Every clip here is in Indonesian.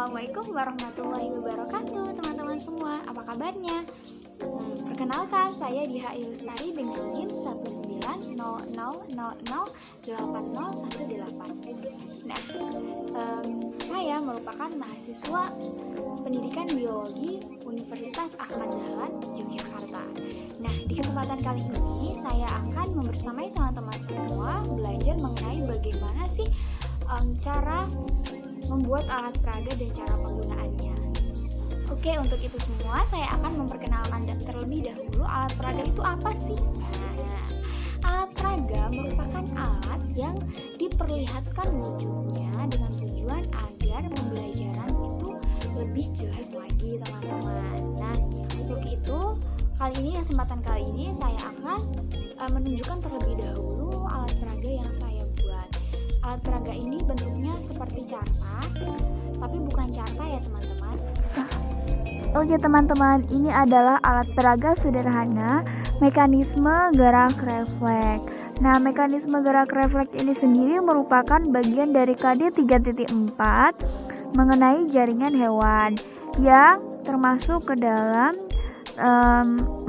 Assalamualaikum warahmatullahi wabarakatuh teman-teman semua, apa kabarnya? Perkenalkan, saya Diha Ilustari dengan NIM 190008018. Nah, saya merupakan mahasiswa pendidikan biologi Universitas Ahmad Dahlan, Yogyakarta. Nah, di kesempatan kali ini saya akan membersamai teman-teman semua belajar mengenai bagaimana sih cara membuat alat peraga dan cara penggunaannya. Oke, untuk itu semua saya akan memperkenalkan terlebih dahulu alat peraga itu apa sih? Nah, alat peraga merupakan alat yang diperlihatkan wujudnya dengan tujuan agar pembelajaran itu lebih jelas lagi, teman-teman. Nah, untuk itu kesempatan kali ini saya akan menunjukkan terlebih dahulu alat peraga yang saya buat. Alat peraga ini bentuknya seperti carta, tapi bukan carta ya teman-teman. Oke teman-teman, ini adalah alat peraga sederhana mekanisme gerak refleks. Nah, mekanisme gerak refleks ini sendiri merupakan bagian dari KD 3.4 mengenai jaringan hewan yang termasuk ke dalam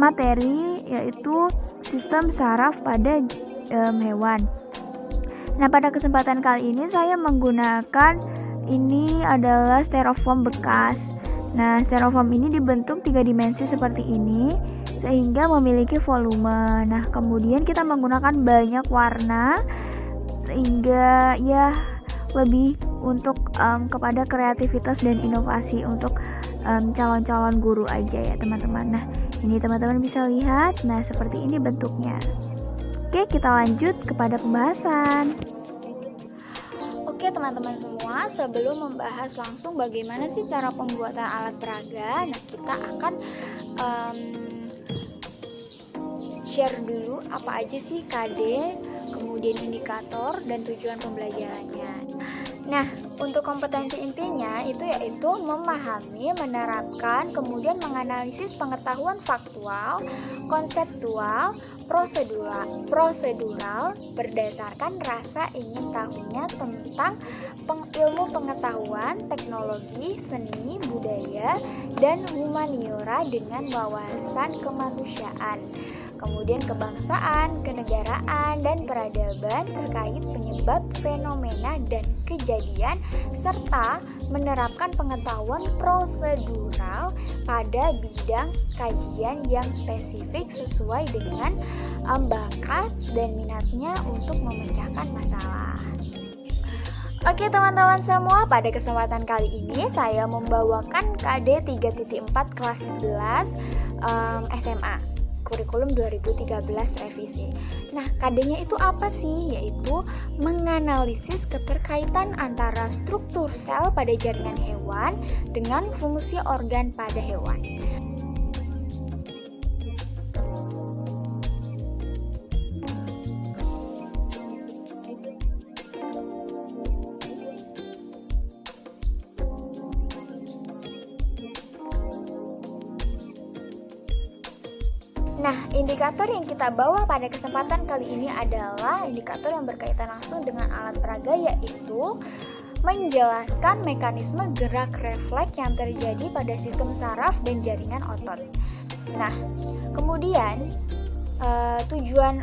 materi, yaitu sistem saraf pada hewan. Nah, pada kesempatan kali ini saya menggunakan ini adalah styrofoam bekas. Nah, styrofoam ini dibentuk 3 dimensi seperti ini sehingga memiliki volume. Nah, kemudian kita menggunakan banyak warna sehingga ya lebih untuk kepada kreativitas dan inovasi untuk calon-calon guru aja ya teman-teman. Nah, ini teman-teman bisa lihat. Nah, seperti ini bentuknya. Oke, kita lanjut kepada pembahasan. Oke teman-teman semua, sebelum membahas langsung bagaimana sih cara pembuatan alat peraga, nah kita akan share dulu apa aja sih KD, kemudian indikator, dan tujuan pembelajarannya. Nah, untuk kompetensi intinya itu yaitu memahami, menerapkan, kemudian menganalisis pengetahuan faktual, konseptual, prosedural berdasarkan rasa ingin tahunya tentang ilmu pengetahuan, teknologi, seni, budaya, dan humaniora dengan wawasan kemanusiaan, kemudian kebangsaan, kenegaraan, dan peradaban terkait penyebab fenomena dan kejadian, serta menerapkan pengetahuan prosedural pada bidang kajian yang spesifik sesuai dengan bakat dan minatnya untuk memecahkan masalah. Oke teman-teman semua, pada kesempatan kali ini saya membawakan KD 3.4 kelas 11 SMA. Kurikulum 2013 revisi. Nah, KD-nya itu apa sih? Yaitu menganalisis keterkaitan antara struktur sel pada jaringan hewan dengan fungsi organ pada hewan. Nah, indikator yang kita bawa pada kesempatan kali ini adalah indikator yang berkaitan langsung dengan alat peraga, yaitu menjelaskan mekanisme gerak refleks yang terjadi pada sistem saraf dan jaringan otot. Nah, kemudian tujuan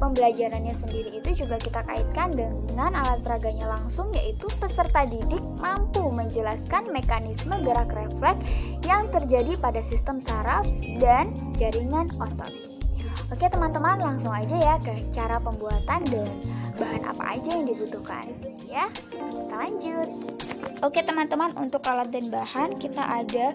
pembelajarannya sendiri itu juga kita kaitkan dengan alat peraganya langsung, yaitu peserta didik mampu menjelaskan mekanisme gerak refleks yang terjadi pada sistem saraf dan jaringan otot. Oke teman-teman, langsung aja ya ke cara pembuatan dan bahan apa aja yang dibutuhkan ya. Kita lanjut. Oke teman-teman, untuk alat dan bahan kita ada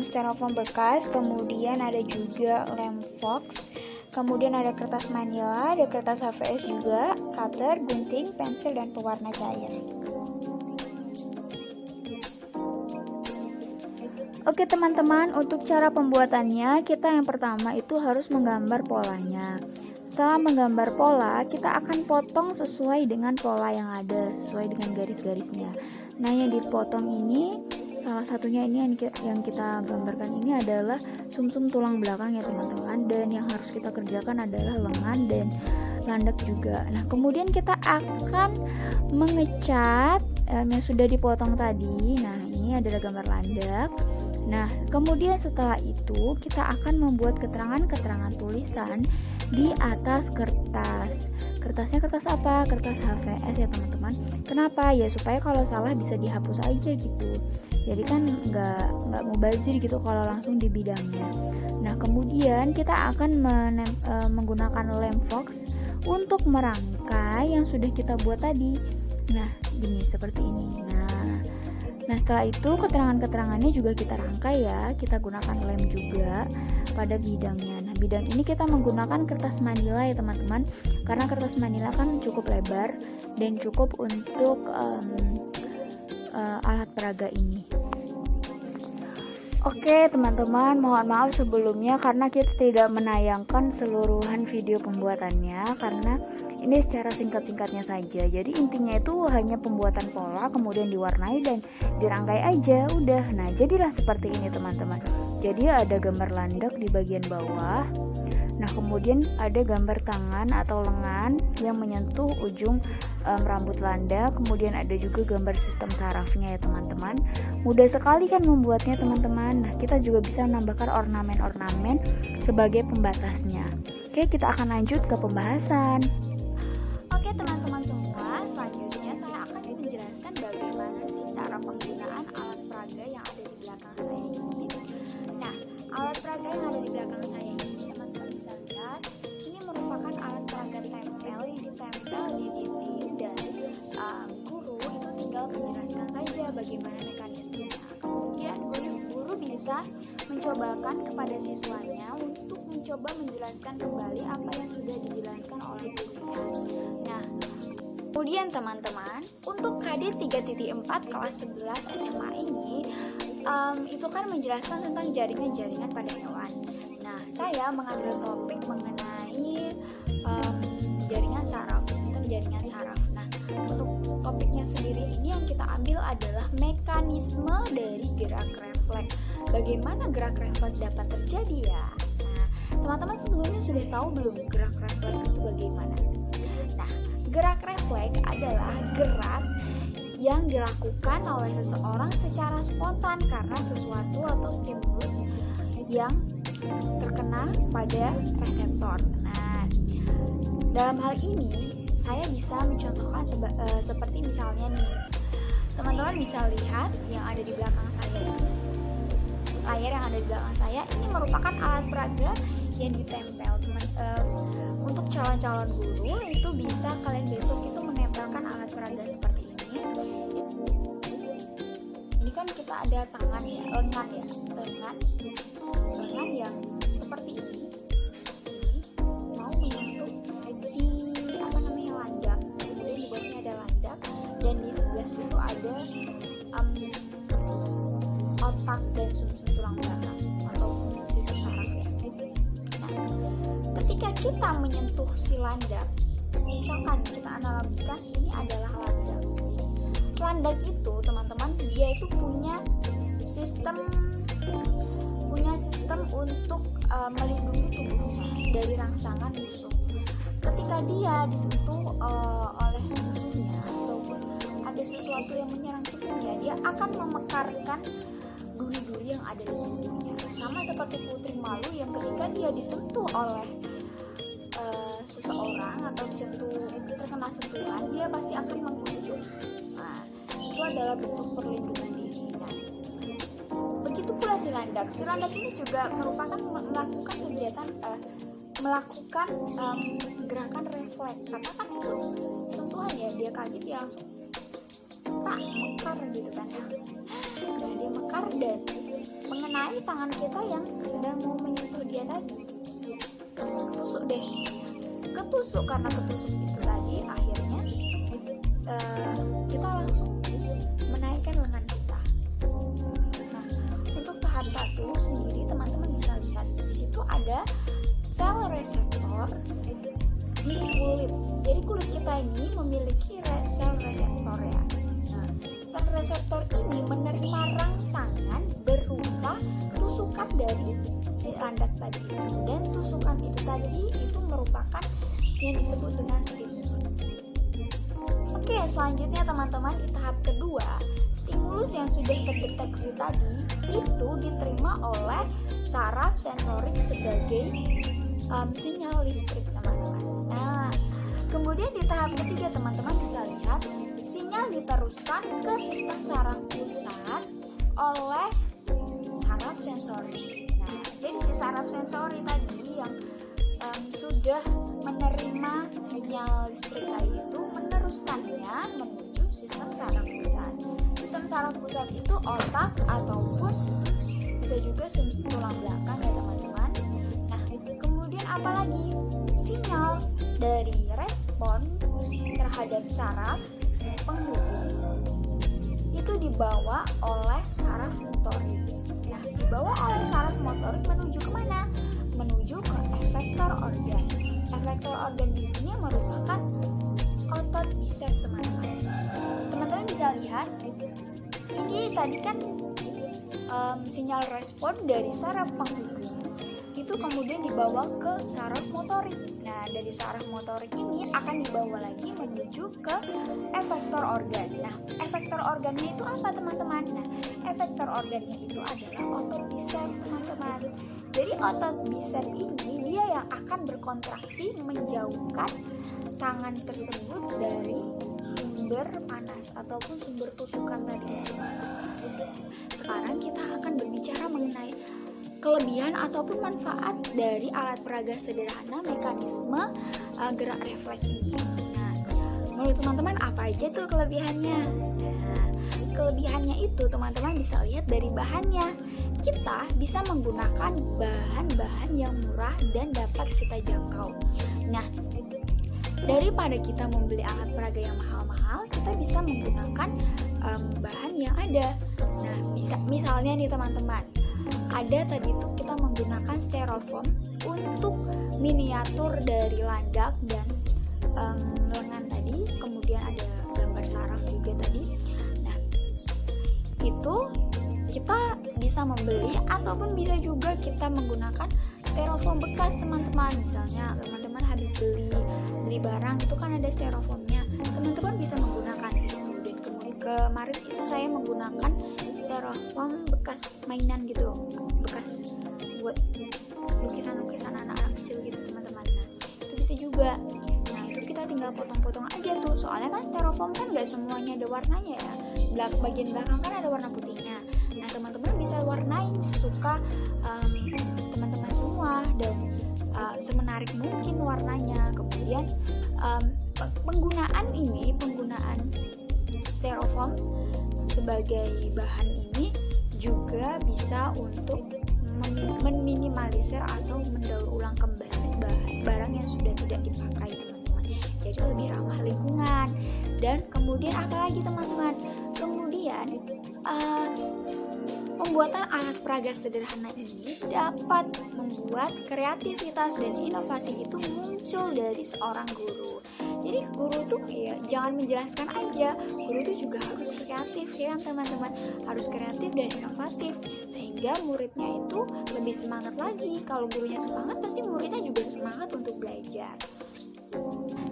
styrofoam bekas, kemudian ada juga lem fox, kemudian ada kertas manila, ada kertas HVS juga, cutter, gunting, pensil, dan pewarna cair. Oke teman-teman, untuk cara pembuatannya kita yang pertama itu harus menggambar polanya. Setelah menggambar pola, kita akan potong sesuai dengan pola yang ada, sesuai dengan garis-garisnya. Nah, yang dipotong ini, salah satunya ini yang kita gambarkan ini adalah sumsum tulang belakang ya teman-teman. Dan yang harus kita kerjakan adalah lengan dan landak juga. Nah, kemudian kita akan mengecat yang sudah dipotong tadi. Nah, ini ini adalah gambar landak. Nah, kemudian setelah itu kita akan membuat keterangan-keterangan tulisan di atas kertas. Kertasnya kertas apa? Kertas HVS ya teman-teman. Kenapa? Ya supaya kalau salah bisa dihapus aja gitu. Jadi kan nggak mubazir gitu kalau langsung di bidangnya. Nah, kemudian kita akan menggunakan lem fox untuk merangkai yang sudah kita buat tadi. Nah, gini seperti ini. Nah, setelah itu keterangan-keterangannya juga kita rangkai ya. Kita gunakan lem juga pada bidangnya. Nah, bidang ini kita menggunakan kertas manila ya teman-teman. Karena kertas manila kan cukup lebar dan cukup untuk alat peraga ini. Oke teman-teman, mohon maaf sebelumnya karena kita tidak menayangkan seluruhan video pembuatannya karena ini secara singkat-singkatnya saja. Jadi intinya itu hanya pembuatan pola, kemudian diwarnai dan dirangkai aja, udah. Nah, jadilah seperti ini teman-teman. Jadi ada gambar landak di bagian bawah. Nah, kemudian ada gambar tangan atau lengan yang menyentuh ujung rambut landak. Kemudian ada juga gambar sistem sarafnya ya teman-teman. Mudah sekali kan membuatnya teman-teman. Nah, kita juga bisa menambahkan ornamen-ornamen sebagai pembatasnya. Oke, kita akan lanjut ke pembahasan. Oke teman-teman semua, selanjutnya saya akan menjelaskan bagaimana sih cara penggunaan alat peraga yang ada di belakang saya ini. Nah, alat peraga yang ada di belakang saya ini teman-teman bisa lihat, ini merupakan alat peraga tempel yang ditempel di dinding dan guru itu tinggal menjelaskan saja bagaimana mekanismenya. Kemudian guru bisa mencobakan kepada siswanya untuk mencoba menjelaskan kembali apa yang sudah dijelaskan oleh gurunya. Nah, kemudian teman-teman, untuk KD 3.4 kelas 11 SMA ini itu kan menjelaskan tentang jaringan-jaringan pada hewan. Nah, saya mengambil topik mengenai jaringan saraf, sistem jaringan saraf. Nah, untuk topiknya sendiri ini yang kita ambil adalah mekanisme dari gerak refleks. Bagaimana gerak refleks dapat terjadi ya? Nah, teman-teman sebelumnya sudah tahu belum gerak refleks itu bagaimana? Nah, gerak refleks adalah gerak yang dilakukan oleh seseorang secara spontan karena sesuatu atau stimulus yang terkena pada reseptor. Nah, dalam hal ini saya bisa mencontohkan seperti misalnya nih, teman-teman bisa lihat yang ada di belakang saya ini. Layar yang ada di belakang saya ini merupakan alat peraga yang ditempel. Untuk calon-calon guru itu bisa kalian besok itu menempelkan alat peraga seperti ini. Ini kan kita ada tangan ya, lengan yang seperti ini. Mau menyentuh si landak. Kemudian di bawahnya ada landak dan di sebelah situ ada otak dan sumsum tulang belakang atau sistem saraf ya. Nah, ketika kita menyentuh si landak, misalkan kita analogikan ini adalah landak. Landak itu teman-teman dia itu punya sistem untuk melindungi tubuhnya dari rangsangan musuh. Ketika dia disentuh oleh musuhnya ataupun ada sesuatu yang menyerang tubuhnya, dia akan memekarkan duri-duri yang ada di tubuhnya. Sama seperti putri malu yang ketika dia disentuh oleh seseorang atau terkena sentuhan, dia pasti akan menguncup. Nah, itu adalah bentuk perlindungan diri. Nah, begitu pula si landak. Si landak ini juga merupakan melakukan kegiatan melakukan gerakan refleks karena kan itu sentuhan ya, dia kaget ya langsung mekar gitu kan. Nah, dia mekar dan mengenai tangan kita yang sedang mau menyentuh dia tadi. Ketusuk karena ketusuk itu tadi akhirnya kita langsung menaikkan lengan kita. Nah, untuk tahap 1 sendiri teman-teman bisa lihat di situ ada sel reseptor di kulit. Jadi kulit kita ini memiliki sel reseptor ya. Nah, sel reseptor ini menerima rangsangan berupa tusukan dari si landak tadi itu, dan tusukan itu tadi itu merupakan yang disebut dengan stimulus. Oke, selanjutnya teman-teman di tahap kedua, stimulus stimulus yang sudah terdeteksi tadi itu diterima oleh saraf sensorik sebagai sinyal listrik, teman-teman. Nah, kemudian di tahap ketiga teman-teman bisa lihat sinyal diteruskan ke sistem saraf pusat oleh saraf sensori. Nah, jadi si saraf sensori tadi yang sudah menerima sinyal listrik tadi itu meneruskannya menuju sistem saraf pusat. Sistem saraf pusat itu otak ataupun sistem bisa juga sumsum tulang belakang ya teman-teman. Nah, kemudian apalagi sinyal dari respon terhadap saraf penghubung itu dibawa oleh saraf motorik. Nah, dibawa oleh saraf motorik menuju kemana? Menuju ke efektor organ. Efektor organ di sini merupakan otot bisep, teman-teman. Teman-teman bisa lihat ini tadi kan sinyal respon dari saraf penghubung itu kemudian dibawa ke saraf motorik. Nah, dari saraf motorik ini akan dibawa lagi menuju ke efektor organ. Nah, efektor organnya itu apa, teman-teman? Nah, efektor organnya itu adalah otot bisep, teman-teman. Jadi otot bisep ini dia yang akan berkontraksi menjauhkan tangan tersebut dari sumber panas ataupun sumber tusukan tadi. Sekarang kita akan berbicara mengenai kelebihan ataupun manfaat dari alat peraga sederhana mekanisme gerak refleks ini. Nah, menurut teman-teman apa aja tuh kelebihannya? Nah, kelebihannya itu teman-teman bisa lihat dari bahannya. Kita bisa menggunakan bahan-bahan yang murah dan dapat kita jangkau. Nah, daripada kita membeli alat peraga yang mahal-mahal, kita bisa menggunakan bahan yang ada. Nah, misalnya nih teman-teman, ada tadi tuh kita menggunakan styrofoam untuk miniatur dari landak dan lengan tadi, kemudian ada gambar saraf juga tadi. Nah, itu kita bisa membeli ataupun bisa juga kita menggunakan styrofoam bekas, teman-teman. Misalnya teman-teman habis beli barang itu kan ada styrofoamnya, teman-teman bisa menggunakan itu. Dan kemarin itu saya menggunakan styrofoam bekas mainan gitu, bekas buat lukisan-lukisan anak-anak kecil gitu, teman-teman. Nah, itu bisa juga. Nah, itu kita tinggal potong-potong aja tuh, soalnya kan styrofoam kan gak semuanya ada warnanya ya. Bagian belakang kan ada warna putihnya. Nah, teman-teman bisa warnain sesuka teman-teman semua dan semenarik mungkin warnanya. Kemudian penggunaan styrofoam sebagai bahan ini juga bisa untuk meminimalisir atau mendaur ulang kembali barang yang sudah tidak dipakai, teman-teman. Jadi lebih ramah lingkungan. Dan kemudian apalagi teman-teman? Kemudian pembuatan alat peraga sederhana ini dapat membuat kreativitas dan inovasi itu muncul dari seorang guru. Jadi guru tuh ya jangan menjelaskan aja, guru tuh juga harus kreatif ya teman-teman, harus kreatif dan inovatif sehingga muridnya itu lebih semangat lagi. Kalau gurunya semangat, pasti muridnya juga semangat untuk belajar.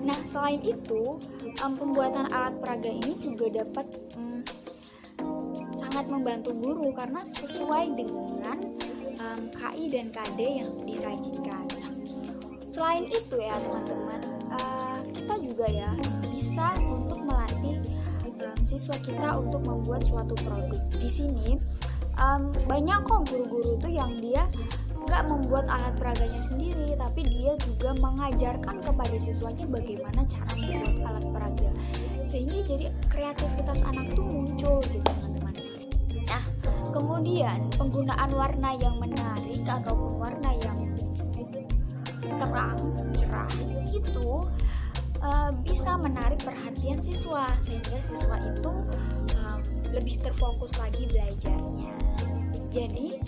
Nah, selain itu pembuatan alat peraga ini juga dapat sangat membantu guru karena sesuai dengan KI dan KD yang disajikan. Selain itu ya teman-teman, kita juga ya bisa untuk melatih siswa kita untuk membuat suatu produk. Di sini banyak kok guru-guru tuh yang dia nggak membuat alat peraganya sendiri, tapi dia juga mengajarkan kepada siswanya bagaimana cara membuat alat peraga, sehingga jadi kreativitas anak tuh muncul gitu teman-teman. Nah, kemudian penggunaan warna yang menarik ataupun warna yang terang, cerah itu bisa menarik perhatian siswa sehingga siswa itu lebih terfokus lagi belajarnya. Jadi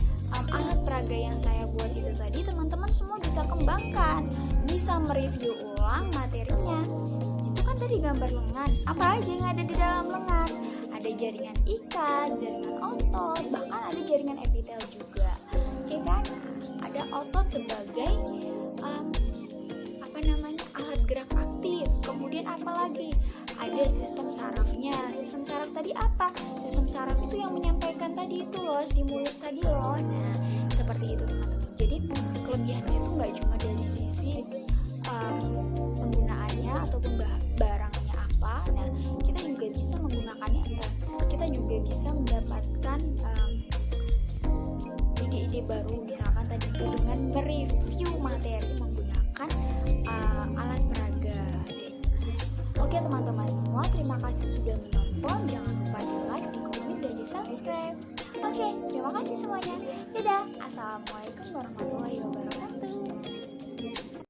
alat peraga yang saya buat itu tadi teman-teman semua bisa kembangkan, bisa mereview ulang materinya. Itu kan tadi gambar lengan, apa aja yang ada di dalam lengan? Ada jaringan ikat, jaringan otot, bahkan ada jaringan epitel juga. Ya kan? Ada otot sebagai alat gerak aktif. Kemudian apa lagi? ada sistem sarafnya. Sistem saraf tadi apa? Sistem saraf itu yang menyampaikan tadi itu loh, stimulus tadi loh. Nah, seperti itu teman-teman. Jadi kelebihannya itu nggak cuma dari sisi penggunaannya ataupun barangnya apa. Nah, kita juga bisa menggunakannya. Kita juga bisa mendapatkan ide-ide baru, misalkan tadi itu dengan mereview materi menggunakan alat peraga. Oke teman-teman semua, terima kasih sudah menonton. Jangan lupa di like, di komen, dan di subscribe. Oke, terima kasih semuanya. Dadah. Assalamualaikum warahmatullahi wabarakatuh.